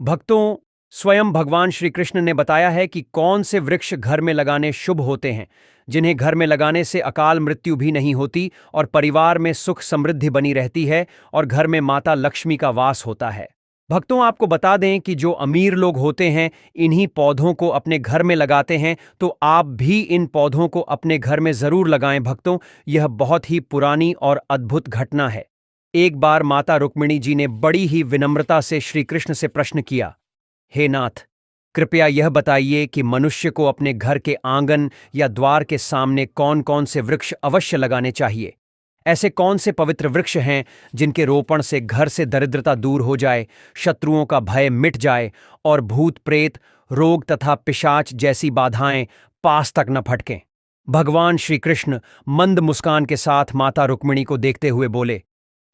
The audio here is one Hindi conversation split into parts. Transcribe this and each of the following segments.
भक्तों, स्वयं भगवान श्री कृष्ण ने बताया है कि कौन से वृक्ष घर में लगाने शुभ होते हैं, जिन्हें घर में लगाने से अकाल मृत्यु भी नहीं होती और परिवार में सुख समृद्धि बनी रहती है और घर में माता लक्ष्मी का वास होता है। भक्तों, आपको बता दें कि जो अमीर लोग होते हैं इन्हीं पौधों को अपने घर में लगाते हैं, तो आप भी इन पौधों को अपने घर में जरूर लगाएं। भक्तों, यह बहुत ही पुरानी और अद्भुत घटना है। एक बार माता रुक्मिणी जी ने बड़ी ही विनम्रता से श्री कृष्ण से प्रश्न किया, हे नाथ, कृपया यह बताइए कि मनुष्य को अपने घर के आंगन या द्वार के सामने कौन कौन से वृक्ष अवश्य लगाने चाहिए। ऐसे कौन से पवित्र वृक्ष हैं जिनके रोपण से घर से दरिद्रता दूर हो जाए, शत्रुओं का भय मिट जाए और भूत प्रेत, रोग तथा पिशाच जैसी बाधाएं पास तक न फटकें। भगवान श्री कृष्ण मंद मुस्कान के साथ माता रुक्मिणी को देखते हुए बोले,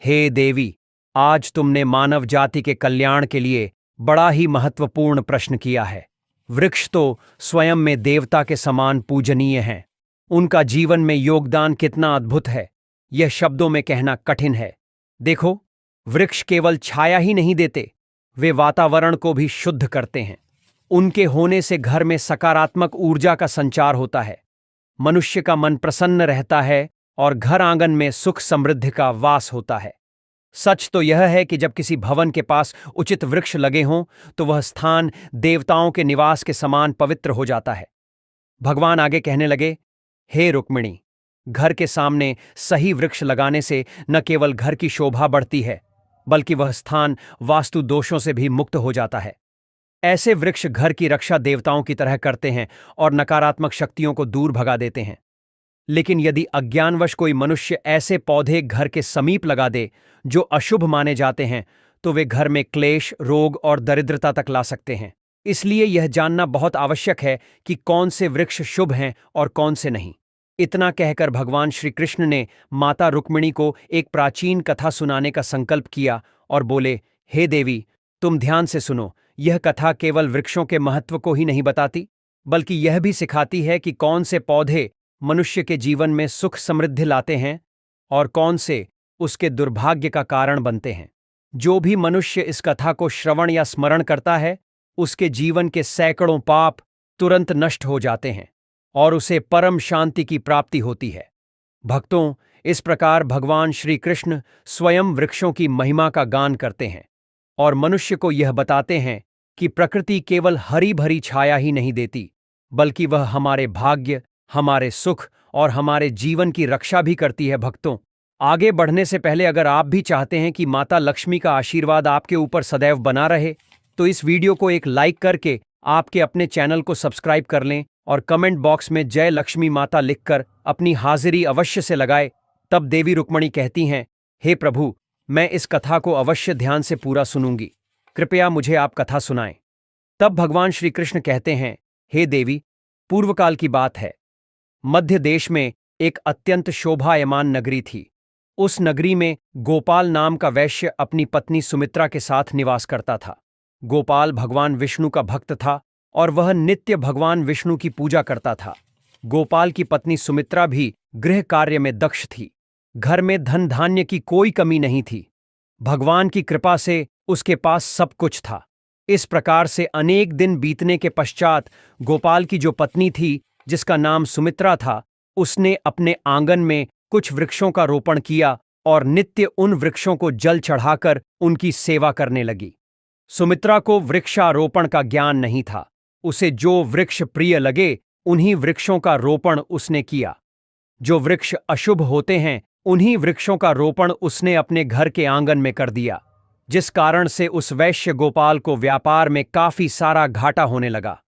हे देवी, आज तुमने मानव जाति के कल्याण के लिए बड़ा ही महत्वपूर्ण प्रश्न किया है। वृक्ष तो स्वयं में देवता के समान पूजनीय हैं। उनका जीवन में योगदान कितना अद्भुत है, यह शब्दों में कहना कठिन है। देखो, वृक्ष केवल छाया ही नहीं देते, वे वातावरण को भी शुद्ध करते हैं। उनके होने से घर में सकारात्मक ऊर्जा का संचार होता है, मनुष्य का मन प्रसन्न रहता है और घर आंगन में सुख समृद्धि का वास होता है। सच तो यह है कि जब किसी भवन के पास उचित वृक्ष लगे हों तो वह स्थान देवताओं के निवास के समान पवित्र हो जाता है। भगवान आगे कहने लगे, हे रुक्मिणी, घर के सामने सही वृक्ष लगाने से न केवल घर की शोभा बढ़ती है, बल्कि वह स्थान वास्तु दोषों से भी मुक्त हो जाता है। ऐसे वृक्ष घर की रक्षा देवताओं की तरह करते हैं और नकारात्मक शक्तियों को दूर भगा देते हैं। लेकिन यदि अज्ञानवश कोई मनुष्य ऐसे पौधे घर के समीप लगा दे जो अशुभ माने जाते हैं, तो वे घर में क्लेश, रोग और दरिद्रता तक ला सकते हैं। इसलिए यह जानना बहुत आवश्यक है कि कौन से वृक्ष शुभ हैं और कौन से नहीं। इतना कहकर भगवान श्री कृष्ण ने माता रुक्मिणी को एक प्राचीन कथा सुनाने का संकल्प किया और बोले, हे देवी, तुम ध्यान से सुनो। यह कथा केवल वृक्षों के महत्व को ही नहीं बताती, बल्कि यह भी सिखाती है कि कौन से पौधे मनुष्य के जीवन में सुख समृद्धि लाते हैं और कौन से उसके दुर्भाग्य का कारण बनते हैं। जो भी मनुष्य इस कथा को श्रवण या स्मरण करता है, उसके जीवन के सैकड़ों पाप तुरंत नष्ट हो जाते हैं और उसे परम शांति की प्राप्ति होती है। भक्तों, इस प्रकार भगवान श्री कृष्ण स्वयं वृक्षों की महिमा का गान करते हैं और मनुष्य को यह बताते हैं कि प्रकृति केवल हरी भरी छाया ही नहीं देती, बल्कि वह हमारे भाग्य, हमारे सुख और हमारे जीवन की रक्षा भी करती है। भक्तों, आगे बढ़ने से पहले अगर आप भी चाहते हैं कि माता लक्ष्मी का आशीर्वाद आपके ऊपर सदैव बना रहे, तो इस वीडियो को एक लाइक करके आपके अपने चैनल को सब्सक्राइब कर लें और कमेंट बॉक्स में जय लक्ष्मी माता लिखकर अपनी हाजिरी अवश्य से लगाए। तब देवी रुक्मिणी कहती हैं, हे प्रभु, मैं इस कथा को अवश्य ध्यान से पूरा सुनूंगी, कृपया मुझे आप कथा सुनाएं। तब भगवान श्री कृष्ण कहते हैं, हे देवी, पूर्वकाल की बात है। मध्य देश में एक अत्यंत शोभायमान नगरी थी। उस नगरी में गोपाल नाम का वैश्य अपनी पत्नी सुमित्रा के साथ निवास करता था। गोपाल भगवान विष्णु का भक्त था और वह नित्य भगवान विष्णु की पूजा करता था। गोपाल की पत्नी सुमित्रा भी गृह कार्य में दक्ष थी। घर में धन धान्य की कोई कमी नहीं थी। भगवान की कृपा से उसके पास सब कुछ था। इस प्रकार से अनेक दिन बीतने के पश्चात गोपाल की जो पत्नी थी, जिसका नाम सुमित्रा था, उसने अपने आंगन में कुछ वृक्षों का रोपण किया और नित्य उन वृक्षों को जल चढ़ाकर उनकी सेवा करने लगी। सुमित्रा को वृक्षारोपण का ज्ञान नहीं था। उसे जो वृक्ष प्रिय लगे उन्हीं वृक्षों का रोपण उसने किया। जो वृक्ष अशुभ होते हैं उन्हीं वृक्षों का रोपण उसने अपने घर के आंगन में कर दिया, जिस कारण से उस वैश्य गोपाल को व्यापार में काफी सारा घाटा होने लगा।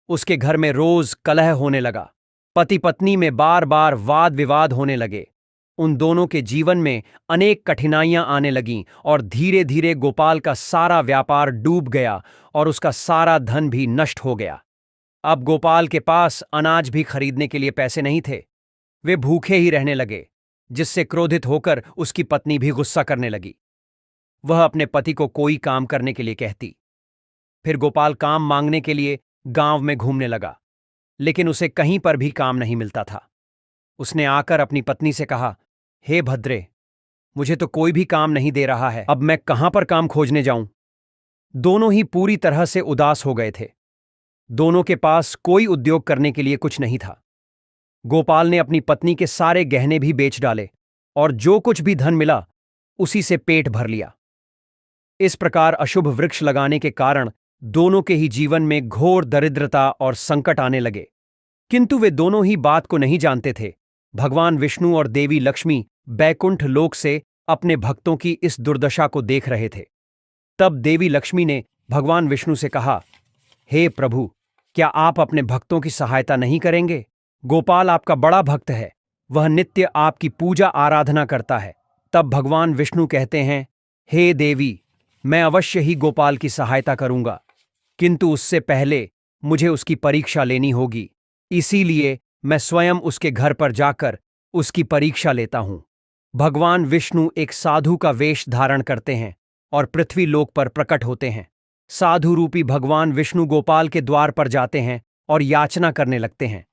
उसके घर में रोज कलह होने लगा। पति पत्नी में बार बार वाद विवाद होने लगे। उन दोनों के जीवन में अनेक कठिनाइयां आने लगीं और धीरे धीरे गोपाल का सारा व्यापार डूब गया और उसका सारा धन भी नष्ट हो गया। अब गोपाल के पास अनाज भी खरीदने के लिए पैसे नहीं थे। वे भूखे ही रहने लगे, जिससे क्रोधित होकर उसकी पत्नी भी गुस्सा करने लगी। वह अपने पति को कोई काम करने के लिए कहती। फिर गोपाल काम मांगने के लिए गांव में घूमने लगा, लेकिन उसे कहीं पर भी काम नहीं मिलता था। उसने आकर अपनी पत्नी से कहा, हे भद्रे, मुझे तो कोई भी काम नहीं दे रहा है, अब मैं कहां पर काम खोजने जाऊं। दोनों ही पूरी तरह से उदास हो गए थे। दोनों के पास कोई उद्योग करने के लिए कुछ नहीं था। गोपाल ने अपनी पत्नी के सारे गहने भी बेच डाले और जो कुछ भी धन मिला उसी से पेट भर लिया। इस प्रकार अशुभ वृक्ष लगाने के कारण दोनों के ही जीवन में घोर दरिद्रता और संकट आने लगे। किंतु वे दोनों ही बात को नहीं जानते थे। भगवान विष्णु और देवी लक्ष्मी बैकुंठ लोक से अपने भक्तों की इस दुर्दशा को देख रहे थे। तब देवी लक्ष्मी ने भगवान विष्णु से कहा, हे प्रभु, क्या आप अपने भक्तों की सहायता नहीं करेंगे? गोपाल आपका बड़ा भक्त है, वह नित्य आपकी पूजा आराधना करता है। तब भगवान विष्णु कहते हैं, हे देवी, मैं अवश्य ही गोपाल की सहायता करूंगा, किंतु उससे पहले मुझे उसकी परीक्षा लेनी होगी। इसीलिए मैं स्वयं उसके घर पर जाकर उसकी परीक्षा लेता हूं। भगवान विष्णु एक साधु का वेश धारण करते हैं और पृथ्वी लोक पर प्रकट होते हैं। साधु रूपी भगवान विष्णु गोपाल के द्वार पर जाते हैं और याचना करने लगते हैं।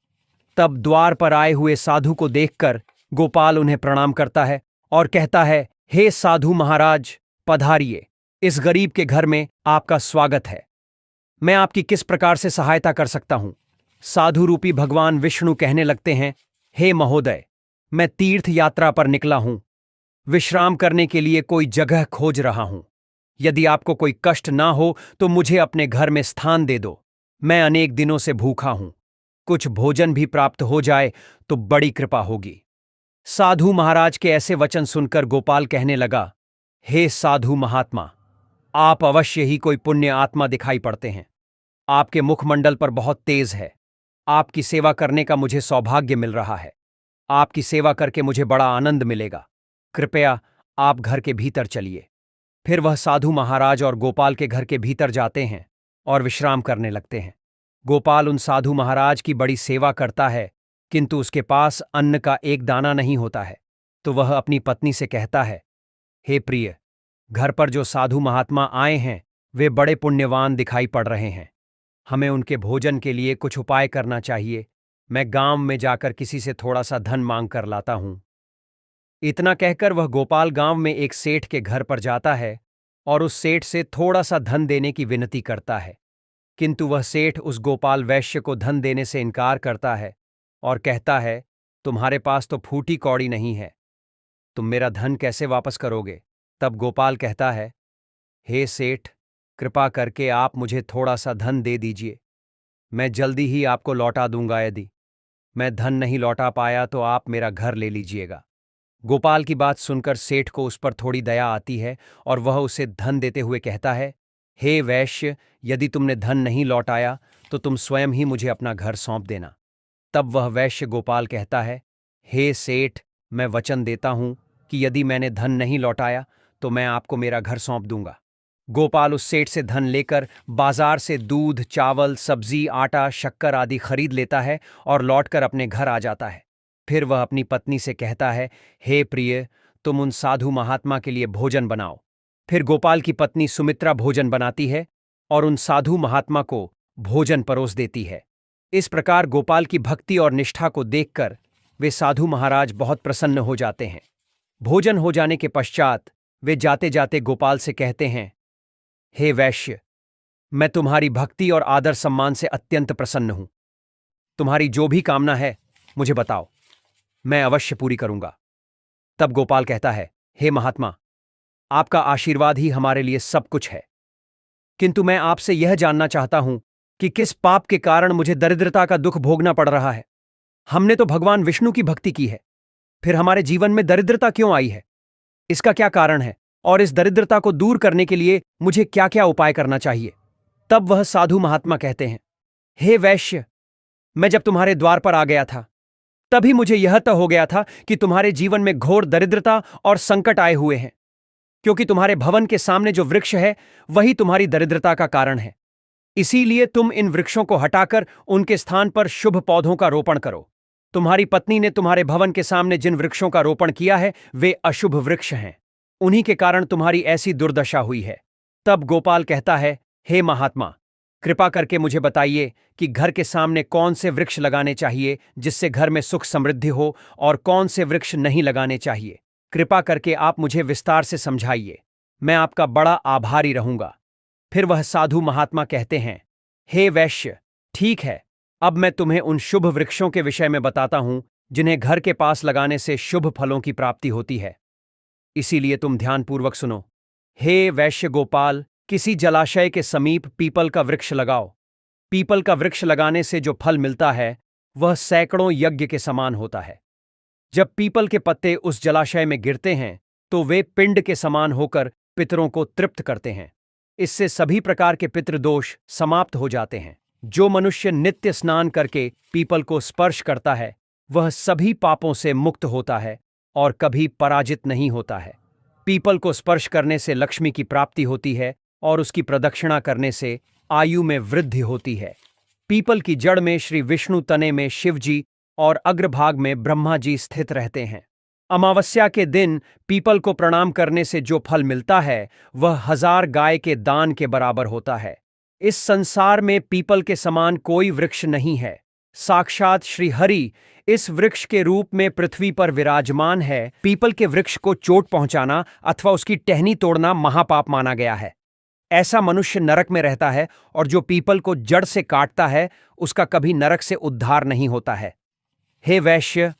तब द्वार पर आए हुए साधु को देखकर गोपाल उन्हें प्रणाम करता है और कहता है, हे साधु महाराज, पधारिए, इस गरीब के घर में आपका स्वागत है। मैं आपकी किस प्रकार से सहायता कर सकता हूं? साधु रूपी भगवान विष्णु कहने लगते हैं, हे महोदय, मैं तीर्थ यात्रा पर निकला हूं, विश्राम करने के लिए कोई जगह खोज रहा हूं। यदि आपको कोई कष्ट ना हो तो मुझे अपने घर में स्थान दे दो। मैं अनेक दिनों से भूखा हूं, कुछ भोजन भी प्राप्त हो जाए तो बड़ी कृपा होगी। साधु महाराज के ऐसे वचन सुनकर गोपाल कहने लगा, हे साधु महात्मा, आप अवश्य ही कोई पुण्य आत्मा दिखाई पड़ते हैं। आपके मुखमंडल पर बहुत तेज है। आपकी सेवा करने का मुझे सौभाग्य मिल रहा है। आपकी सेवा करके मुझे बड़ा आनंद मिलेगा। कृपया आप घर के भीतर चलिए। फिर वह साधु महाराज और गोपाल के घर के भीतर जाते हैं और विश्राम करने लगते हैं। गोपाल उन साधु महाराज की बड़ी सेवा करता है, किंतु उसके पास अन्न का एक दाना नहीं होता है। तो वह अपनी पत्नी से कहता है, हे प्रिय, घर पर जो साधु महात्मा आए हैं वे बड़े पुण्यवान दिखाई पड़ रहे हैं। हमें उनके भोजन के लिए कुछ उपाय करना चाहिए। मैं गांव में जाकर किसी से थोड़ा सा धन मांग कर लाता हूं। इतना कहकर वह गोपाल गांव में एक सेठ के घर पर जाता है और उस सेठ से थोड़ा सा धन देने की विनती करता है। किंतु वह सेठ उस गोपाल वैश्य को धन देने से इनकार करता है और कहता है, तुम्हारे पास तो फूटी कौड़ी नहीं है, तुम मेरा धन कैसे वापस करोगे? तब गोपाल कहता है, हे सेठ, कृपा करके आप मुझे थोड़ा सा धन दे दीजिए, मैं जल्दी ही आपको लौटा दूंगा। यदि मैं धन नहीं लौटा पाया तो आप मेरा घर ले लीजिएगा। गोपाल की बात सुनकर सेठ को उस पर थोड़ी दया आती है और वह उसे धन देते हुए कहता है, हे वैश्य, यदि तुमने धन नहीं लौटाया तो तुम स्वयं ही मुझे अपना घर सौंप देना। तब वह वैश्य गोपाल कहता है, हे सेठ, मैं वचन देता हूं कि यदि मैंने धन नहीं लौटाया तो मैं आपको मेरा घर सौंप दूंगा। गोपाल उस सेठ से धन लेकर बाजार से दूध, चावल, सब्जी, आटा, शक्कर आदि खरीद लेता है और लौटकर अपने घर आ जाता है। फिर वह अपनी पत्नी से कहता है, हे प्रिय, तुम उन साधु महात्मा के लिए भोजन बनाओ। फिर गोपाल की पत्नी सुमित्रा भोजन बनाती है और उन साधु महात्मा को भोजन परोस देती है। इस प्रकार गोपाल की भक्ति और निष्ठा को देखकर वे साधु महाराज बहुत प्रसन्न हो जाते हैं। भोजन हो जाने के पश्चात वे जाते जाते गोपाल से कहते हैं, हे वैश्य, मैं तुम्हारी भक्ति और आदर सम्मान से अत्यंत प्रसन्न हूं। तुम्हारी जो भी कामना है मुझे बताओ, मैं अवश्य पूरी करूंगा। तब गोपाल कहता है, हे महात्मा, आपका आशीर्वाद ही हमारे लिए सब कुछ है, किंतु मैं आपसे यह जानना चाहता हूं कि किस पाप के कारण मुझे दरिद्रता का दुख भोगना पड़ रहा है। हमने तो भगवान विष्णु की भक्ति की है, फिर हमारे जीवन में दरिद्रता क्यों आई है? इसका क्या कारण है और इस दरिद्रता को दूर करने के लिए मुझे क्या क्या उपाय करना चाहिए? तब वह साधु महात्मा कहते हैं, हे वैश्य, मैं जब तुम्हारे द्वार पर आ गया था तभी मुझे यह तय हो गया था कि तुम्हारे जीवन में घोर दरिद्रता और संकट आए हुए हैं, क्योंकि तुम्हारे भवन के सामने जो वृक्ष है वही तुम्हारी दरिद्रता का कारण है। इसीलिए तुम इन वृक्षों को हटाकर उनके स्थान पर शुभ पौधों का रोपण करो। तुम्हारी पत्नी ने तुम्हारे भवन के सामने जिन वृक्षों का रोपण किया है वे अशुभ वृक्ष हैं, उन्हीं के कारण तुम्हारी ऐसी दुर्दशा हुई है। तब गोपाल कहता है, हे महात्मा, कृपा करके मुझे बताइए कि घर के सामने कौन से वृक्ष लगाने चाहिए जिससे घर में सुख समृद्धि हो और कौन से वृक्ष नहीं लगाने चाहिए। कृपा करके आप मुझे विस्तार से समझाइए, मैं आपका बड़ा आभारी रहूंगा। फिर वह साधु महात्मा कहते हैं, हे वैश्य, ठीक है, अब मैं तुम्हें उन शुभ वृक्षों के विषय में बताता हूं जिन्हें घर के पास लगाने से शुभ फलों की प्राप्ति होती है। इसीलिए तुम ध्यानपूर्वक सुनो। हे वैश्य गोपाल, किसी जलाशय के समीप पीपल का वृक्ष लगाओ। पीपल का वृक्ष लगाने से जो फल मिलता है वह सैकड़ों यज्ञ के समान होता है। जब पीपल के पत्ते उस जलाशय में गिरते हैं तो वे पिंड के समान होकर पितरों को तृप्त करते हैं। इससे सभी प्रकार के पितृदोष समाप्त हो जाते हैं। जो मनुष्य नित्य स्नान करके पीपल को स्पर्श करता है वह सभी पापों से मुक्त होता है और कभी पराजित नहीं होता है। पीपल को स्पर्श करने से लक्ष्मी की प्राप्ति होती है और उसकी प्रदक्षिणा करने से आयु में वृद्धि होती है। पीपल की जड़ में श्री विष्णु, तने में शिव जी और अग्रभाग में ब्रह्मा जी स्थित रहते हैं। अमावस्या के दिन पीपल को प्रणाम करने से जो फल मिलता है वह 1000 गाय के दान के बराबर होता है। इस संसार में पीपल के समान कोई वृक्ष नहीं है। साक्षात श्री हरि इस वृक्ष के रूप में पृथ्वी पर विराजमान है। पीपल के वृक्ष को चोट पहुंचाना अथवा उसकी टहनी तोड़ना महापाप माना गया है। ऐसा मनुष्य नरक में रहता है और जो पीपल को जड़ से काटता है उसका कभी नरक से उद्धार नहीं होता है। हे वैश्य,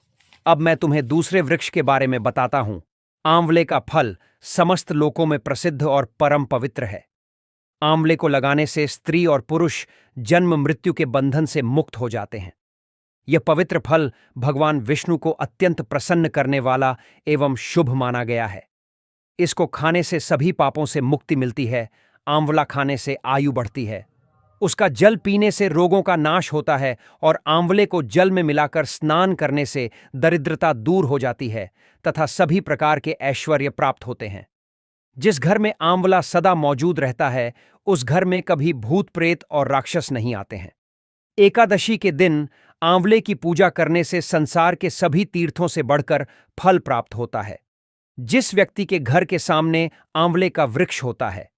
अब मैं तुम्हें दूसरे वृक्ष के बारे में बताता हूं। आंवले का फल समस्त लोकों में प्रसिद्ध और परम पवित्र है। आंवले को लगाने से स्त्री और पुरुष जन्म मृत्यु के बंधन से मुक्त हो जाते हैं। यह पवित्र फल भगवान विष्णु को अत्यंत प्रसन्न करने वाला एवं शुभ माना गया है। इसको खाने से सभी पापों से मुक्ति मिलती है। आंवला खाने से आयु बढ़ती है। उसका जल पीने से रोगों का नाश होता है और आंवले को जल में मिलाकर स्नान करने से दरिद्रता दूर हो जाती है तथा सभी प्रकार के ऐश्वर्य प्राप्त होते हैं। जिस घर में आंवला सदा मौजूद रहता है उस घर में कभी भूत प्रेत और राक्षस नहीं आते हैं। एकादशी के दिन आंवले की पूजा करने से संसार के सभी तीर्थों से बढ़कर फल प्राप्त होता है। जिस व्यक्ति के घर के सामने आंवले का वृक्ष होता है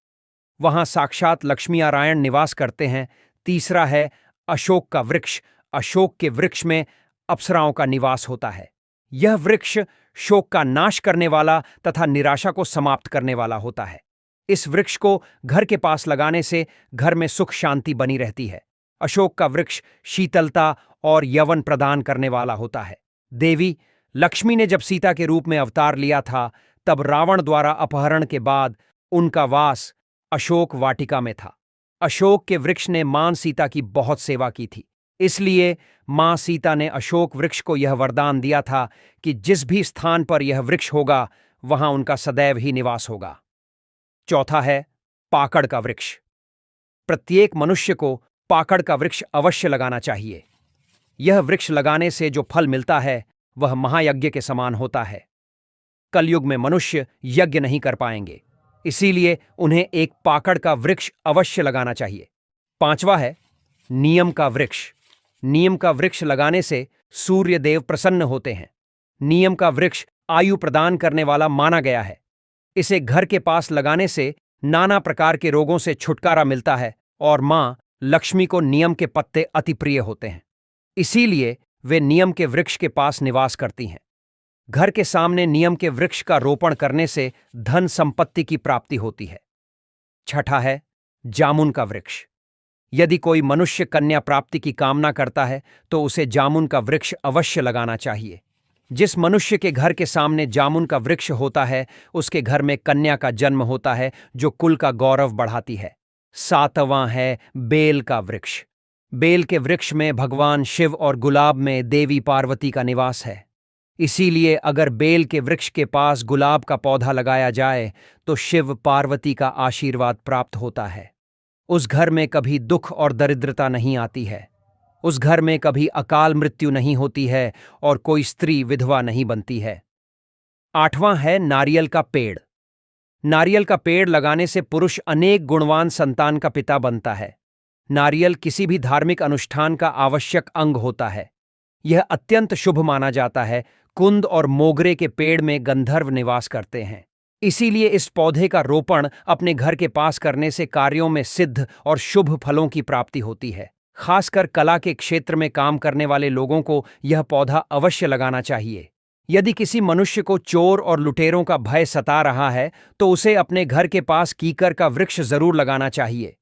वहां साक्षात लक्ष्मी नारायण निवास करते हैं। तीसरा है अशोक का वृक्ष। अशोक के वृक्ष में अप्सराओं का निवास होता है। यह वृक्ष शोक का नाश करने वाला तथा निराशा को समाप्त करने वाला होता है। इस वृक्ष को घर के पास लगाने से घर में सुख शांति बनी रहती है। अशोक का वृक्ष शीतलता और यौवन प्रदान करने वाला होता है। देवी लक्ष्मी ने जब सीता के रूप में अवतार लिया था तब रावण द्वारा अपहरण के बाद उनका वास अशोक वाटिका में था। अशोक के वृक्ष ने मां सीता की बहुत सेवा की थी। इसलिए मां सीता ने अशोक वृक्ष को यह वरदान दिया था कि जिस भी स्थान पर यह वृक्ष होगा वहां उनका सदैव ही निवास होगा। चौथा है पाकड़ का वृक्ष। प्रत्येक मनुष्य को पाकड़ का वृक्ष अवश्य लगाना चाहिए। यह वृक्ष लगाने से जो फल मिलता है वह महायज्ञ के समान होता है। कलयुग में मनुष्य यज्ञ नहीं कर पाएंगे, इसीलिए उन्हें एक पाकड़ का वृक्ष अवश्य लगाना चाहिए। पांचवा है नियम का वृक्ष। नियम का वृक्ष लगाने से सूर्य देव प्रसन्न होते हैं। नियम का वृक्ष आयु प्रदान करने वाला माना गया है। इसे घर के पास लगाने से नाना प्रकार के रोगों से छुटकारा मिलता है और मां लक्ष्मी को नियम के पत्ते अति प्रिय होते हैं। इसीलिए वे नियम के वृक्ष के पास निवास करती हैं। घर के सामने नियम के वृक्ष का रोपण करने से धन संपत्ति की प्राप्ति होती है। छठा है जामुन का वृक्ष। यदि कोई मनुष्य कन्या प्राप्ति की कामना करता है तो उसे जामुन का वृक्ष अवश्य लगाना चाहिए। जिस मनुष्य के घर के सामने जामुन का वृक्ष होता है उसके घर में कन्या का जन्म होता है जो कुल का गौरव बढ़ाती है। सातवां है बेल का वृक्ष। बेल के वृक्ष में भगवान शिव और गुलाब में देवी पार्वती का निवास है। इसीलिए अगर बेल के वृक्ष के पास गुलाब का पौधा लगाया जाए तो शिव पार्वती का आशीर्वाद प्राप्त होता है। उस घर में कभी दुख और दरिद्रता नहीं आती है। उस घर में कभी अकाल मृत्यु नहीं होती है और कोई स्त्री विधवा नहीं बनती है। आठवां है नारियल का पेड़। नारियल का पेड़ लगाने से पुरुष अनेक गुणवान संतान का पिता बनता है। नारियल किसी भी धार्मिक अनुष्ठान का आवश्यक अंग होता है। यह अत्यंत शुभ माना जाता है। कुंद और मोगरे के पेड़ में गंधर्व निवास करते हैं। इसीलिए इस पौधे का रोपण अपने घर के पास करने से कार्यों में सिद्ध और शुभ फलों की प्राप्ति होती है। खासकर कला के क्षेत्र में काम करने वाले लोगों को यह पौधा अवश्य लगाना चाहिए। यदि किसी मनुष्य को चोर और लुटेरों का भय सता रहा है तो उसे अपने घर के पास कीकर का वृक्ष जरूर लगाना चाहिए।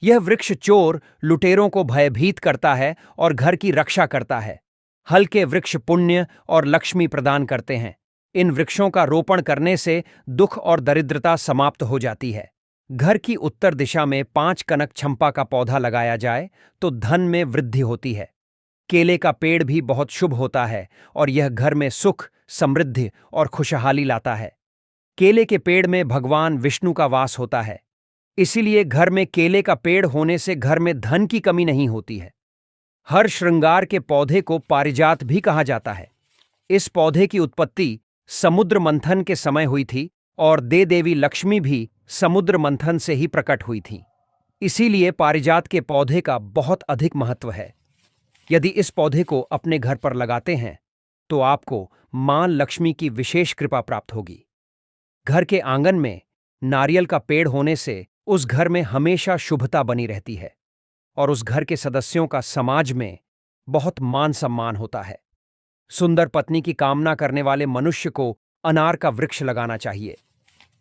यह वृक्ष चोर लुटेरों को भयभीत करता है और घर की रक्षा करता है। हल्के वृक्ष पुण्य और लक्ष्मी प्रदान करते हैं। इन वृक्षों का रोपण करने से दुख और दरिद्रता समाप्त हो जाती है। घर की उत्तर दिशा में 5 कनक चंपा का पौधा लगाया जाए तो धन में वृद्धि होती है। केले का पेड़ भी बहुत शुभ होता है और यह घर में सुख, समृद्धि और खुशहाली लाता है। केले के पेड़ में भगवान विष्णु का वास होता है, इसीलिए घर में केले का पेड़ होने से घर में धन की कमी नहीं होती है। हर श्रृंगार के पौधे को पारिजात भी कहा जाता है। इस पौधे की उत्पत्ति समुद्र मंथन के समय हुई थी और देवी लक्ष्मी भी समुद्र मंथन से ही प्रकट हुई थी। इसीलिए पारिजात के पौधे का बहुत अधिक महत्व है। यदि इस पौधे को अपने घर पर लगाते हैं तो आपको मां लक्ष्मी की विशेष कृपा प्राप्त होगी। घर के आंगन में नारियल का पेड़ होने से उस घर में हमेशा शुभता बनी रहती है और उस घर के सदस्यों का समाज में बहुत मान सम्मान होता है। सुंदर पत्नी की कामना करने वाले मनुष्य को अनार का वृक्ष लगाना चाहिए।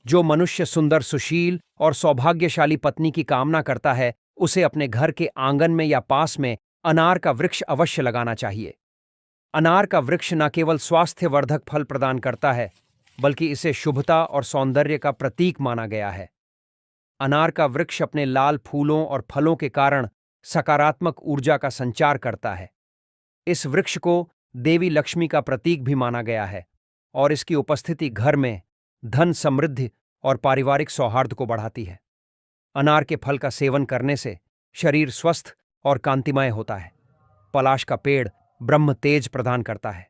जो मनुष्य सुंदर, सुशील और सौभाग्यशाली पत्नी की कामना करता है उसे अपने घर के आंगन में या पास में अनार का वृक्ष अवश्य लगाना चाहिए। अनार का वृक्ष न केवल स्वास्थ्यवर्धक फल प्रदान करता है बल्कि इसे शुभता और सौंदर्य का प्रतीक माना गया है। अनार का वृक्ष अपने लाल फूलों और फलों के कारण सकारात्मक ऊर्जा का संचार करता है। इस वृक्ष को देवी लक्ष्मी का प्रतीक भी माना गया है और इसकी उपस्थिति घर में धन, समृद्धि और पारिवारिक सौहार्द को बढ़ाती है। अनार के फल का सेवन करने से शरीर स्वस्थ और कांतिमय होता है। पलाश का पेड़ ब्रह्म तेज प्रदान करता है,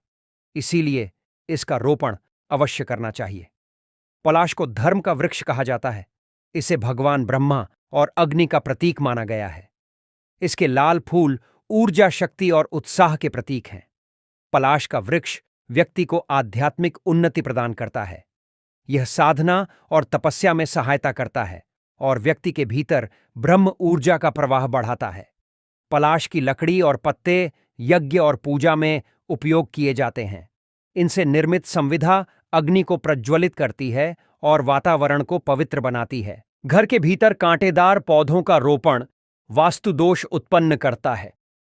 इसीलिए इसका रोपण अवश्य करना चाहिए। पलाश को धर्म का वृक्ष कहा जाता है। इसे भगवान ब्रह्मा और अग्नि का प्रतीक माना गया है। इसके लाल फूल ऊर्जा, शक्ति और उत्साह के प्रतीक हैं। पलाश का वृक्ष व्यक्ति को आध्यात्मिक उन्नति प्रदान करता है। यह साधना और तपस्या में सहायता करता है और व्यक्ति के भीतर ब्रह्म ऊर्जा का प्रवाह बढ़ाता है। पलाश की लकड़ी और पत्ते यज्ञ और पूजा में उपयोग किए जाते हैं। इनसे निर्मित संविधा अग्नि को प्रज्वलित करती है और वातावरण को पवित्र बनाती है। घर के भीतर कांटेदार पौधों का रोपण वास्तु दोष उत्पन्न करता है।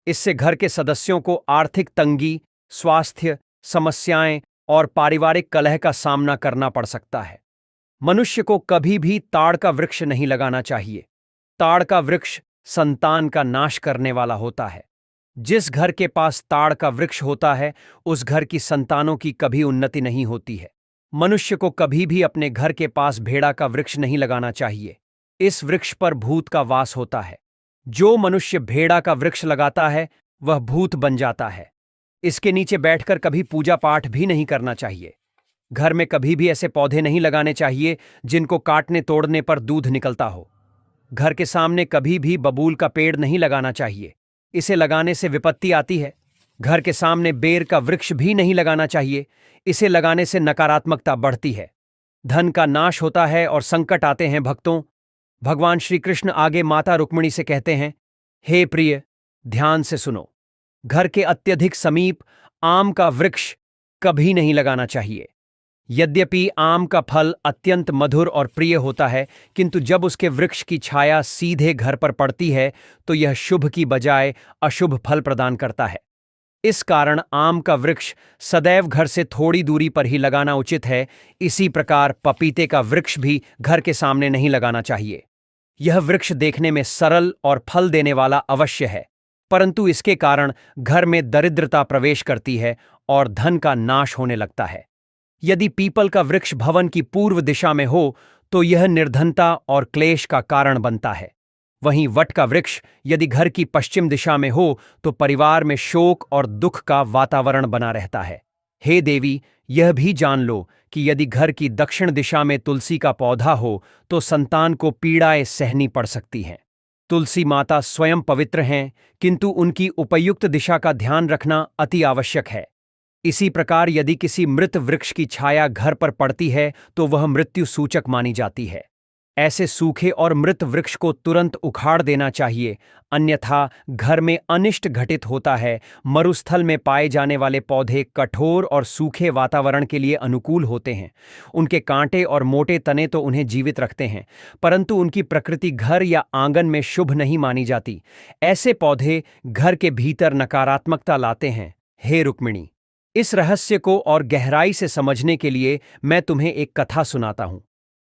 इससे घर के सदस्यों को आर्थिक तंगी, स्वास्थ्य समस्याएं और पारिवारिक कलह का सामना करना पड़ सकता है। मनुष्य को कभी भी ताड़ का वृक्ष नहीं लगाना चाहिए। ताड़ का वृक्ष संतान का नाश करने वाला होता है। जिस घर के पास ताड़ का वृक्ष होता है उस घर की संतानों की कभी उन्नति नहीं होती है। मनुष्य को कभी भी अपने घर के पास भेड़ा का वृक्ष नहीं लगाना चाहिए। इस वृक्ष पर भूत का वास होता है। जो मनुष्य भेड़ा का वृक्ष लगाता है वह भूत बन जाता है। इसके नीचे बैठकर कभी पूजा पाठ भी नहीं करना चाहिए। घर में कभी भी ऐसे पौधे नहीं लगाने चाहिए जिनको काटने तोड़ने पर दूध निकलता हो। घर के सामने कभी भी बबूल का पेड़ नहीं लगाना चाहिए। इसे लगाने से विपत्ति आती है। घर के सामने बेर का वृक्ष भी नहीं लगाना चाहिए। इसे लगाने से नकारात्मकता बढ़ती है, धन का नाश होता है और संकट आते हैं। भक्तों, भगवान श्री कृष्ण आगे माता रुक्मिणी से कहते हैं, हे प्रिय, ध्यान से सुनो। घर के अत्यधिक समीप आम का वृक्ष कभी नहीं लगाना चाहिए। यद्यपि आम का फल अत्यंत मधुर और प्रिय होता है, किंतु जब उसके वृक्ष की छाया सीधे घर पर पड़ती है तो यह शुभ की बजाय अशुभ फल प्रदान करता है। इस कारण आम का वृक्ष सदैव घर से थोड़ी दूरी पर ही लगाना उचित है। इसी प्रकार पपीते का वृक्ष भी घर के सामने नहीं लगाना चाहिए। यह वृक्ष देखने में सरल और फल देने वाला अवश्य है, परंतु इसके कारण घर में दरिद्रता प्रवेश करती है और धन का नाश होने लगता है। यदि पीपल का वृक्ष भवन की पूर्व दिशा में हो तो यह निर्धनता और क्लेश का कारण बनता है। वहीं वट का वृक्ष यदि घर की पश्चिम दिशा में हो तो परिवार में शोक और दुख का वातावरण बना रहता है। हे देवी, यह भी जान लो कि यदि घर की दक्षिण दिशा में तुलसी का पौधा हो तो संतान को पीड़ाएं सहनी पड़ सकती हैं। तुलसी माता स्वयं पवित्र हैं, किंतु उनकी उपयुक्त दिशा का ध्यान रखना अति आवश्यक है। इसी प्रकार यदि किसी मृत वृक्ष की छाया घर पर पड़ती है तो वह मृत्यु सूचक मानी जाती है। ऐसे सूखे और मृत वृक्ष को तुरंत उखाड़ देना चाहिए, अन्यथा घर में अनिष्ट घटित होता है। मरुस्थल में पाए जाने वाले पौधे कठोर और सूखे वातावरण के लिए अनुकूल होते हैं। उनके कांटे और मोटे तने तो उन्हें जीवित रखते हैं, परंतु उनकी प्रकृति घर या आंगन में शुभ नहीं मानी जाती। ऐसे पौधे घर के भीतर नकारात्मकता लाते हैं। हे रुक्मिणी, इस रहस्य को और गहराई से समझने के लिए मैं तुम्हें एक कथा सुनाता हूं।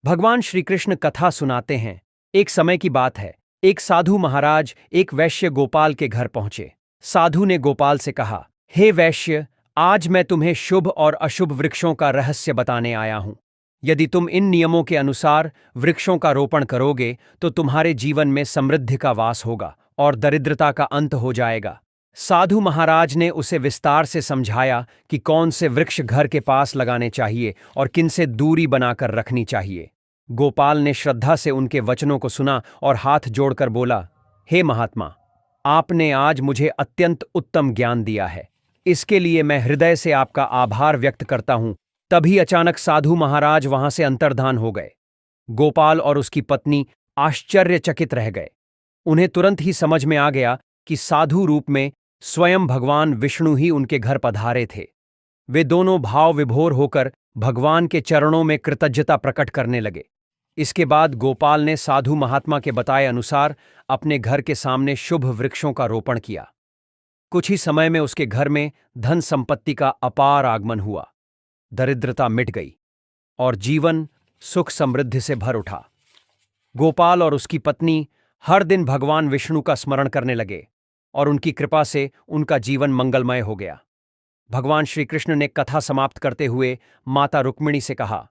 भगवान श्री कृष्ण कथा सुनाते हैं। एक समय की बात है, एक साधु महाराज एक वैश्य गोपाल के घर पहुंचे। साधु ने गोपाल से कहा, हे वैश्य, आज मैं तुम्हें शुभ और अशुभ वृक्षों का रहस्य बताने आया हूं। यदि तुम इन नियमों के अनुसार वृक्षों का रोपण करोगे तो तुम्हारे जीवन में समृद्धि का वास होगा और दरिद्रता का अंत हो जाएगा। साधु महाराज ने उसे विस्तार से समझाया कि कौन से वृक्ष घर के पास लगाने चाहिए और किनसे दूरी बनाकर रखनी चाहिए। गोपाल ने श्रद्धा से उनके वचनों को सुना और हाथ जोड़कर बोला, हे महात्मा, आपने आज मुझे अत्यंत उत्तम ज्ञान दिया है। इसके लिए मैं हृदय से आपका आभार व्यक्त करता हूं। तभी अचानक साधु महाराज वहां से अंतर्धान हो गए। गोपाल और उसकी पत्नी आश्चर्यचकित रह गए। उन्हें तुरंत ही समझ में आ गया कि साधु रूप में स्वयं भगवान विष्णु ही उनके घर पधारे थे। वे दोनों भाव विभोर होकर भगवान के चरणों में कृतज्ञता प्रकट करने लगे। इसके बाद गोपाल ने साधु महात्मा के बताए अनुसार अपने घर के सामने शुभ वृक्षों का रोपण किया। कुछ ही समय में उसके घर में धन संपत्ति का अपार आगमन हुआ। दरिद्रता मिट गई और जीवन सुख समृद्धि से भर उठा। गोपाल और उसकी पत्नी हर दिन भगवान विष्णु का स्मरण करने लगे और उनकी कृपा से उनका जीवन मंगलमय हो गया। भगवान श्री कृष्ण ने कथा समाप्त करते हुए माता रुक्मिणी से कहा,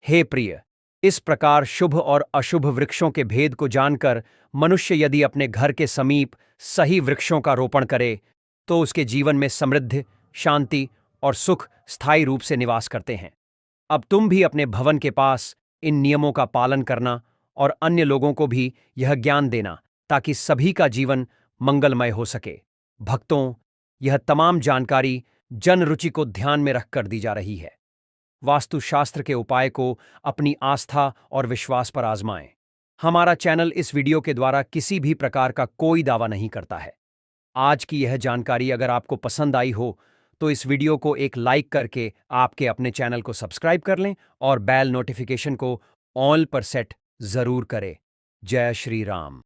हे प्रिय, इस प्रकार शुभ और अशुभ वृक्षों के भेद को जानकर मनुष्य यदि अपने घर के समीप सही वृक्षों का रोपण करे तो उसके जीवन में समृद्धि, शांति और सुख स्थायी रूप से निवास करते हैं। अब तुम भी अपने भवन के पास इन नियमों का पालन करना और अन्य लोगों को भी यह ज्ञान देना ताकि सभी का जीवन मंगलमय हो सके। भक्तों, यह तमाम जानकारी जन रुचि को ध्यान में रखकर दी जा रही है। वास्तुशास्त्र के उपाय को अपनी आस्था और विश्वास पर आजमाएं। हमारा चैनल इस वीडियो के द्वारा किसी भी प्रकार का कोई दावा नहीं करता है। आज की यह जानकारी अगर आपको पसंद आई हो तो इस वीडियो को एक लाइक करके आपके अपने चैनल को सब्सक्राइब कर लें और बेल नोटिफिकेशन को ऑल पर सेट जरूर करें। जय श्री राम।